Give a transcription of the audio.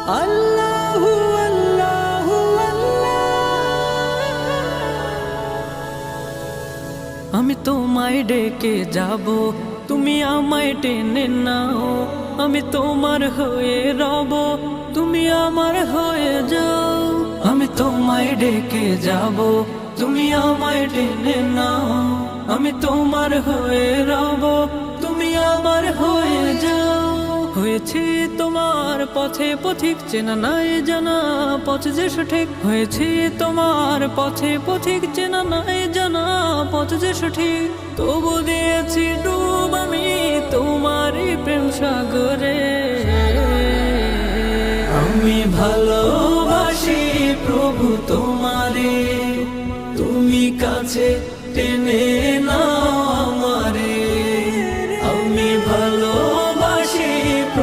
আল্লাহু আল্লাহু আল্লাহ। আমি তোমায় ডেকে যাব, তুমি আমায় টেনে নাও। আমি তোমার হয়ে রব, তুমি আমার হয়ে যাও। আমি তোমায় ডেকে যাব, তুমি আমায় টেনে নাও। আমি তোমার হয়ে রব, তুমি আমার হয়ে যাও। হয়েছি তোমার পথে পথিক, চেনা নাই জানা পথ যে সঠিক। হয়েছি তোমার পথে পথিক, চেনা নাই জানা পথ যে সঠিক। তবু দিয়েছি ডুব আমি তোমারই প্রেম সাগরে। আমি ভালোবাসি প্রভু তোমারে, তুমি কাছে টেনে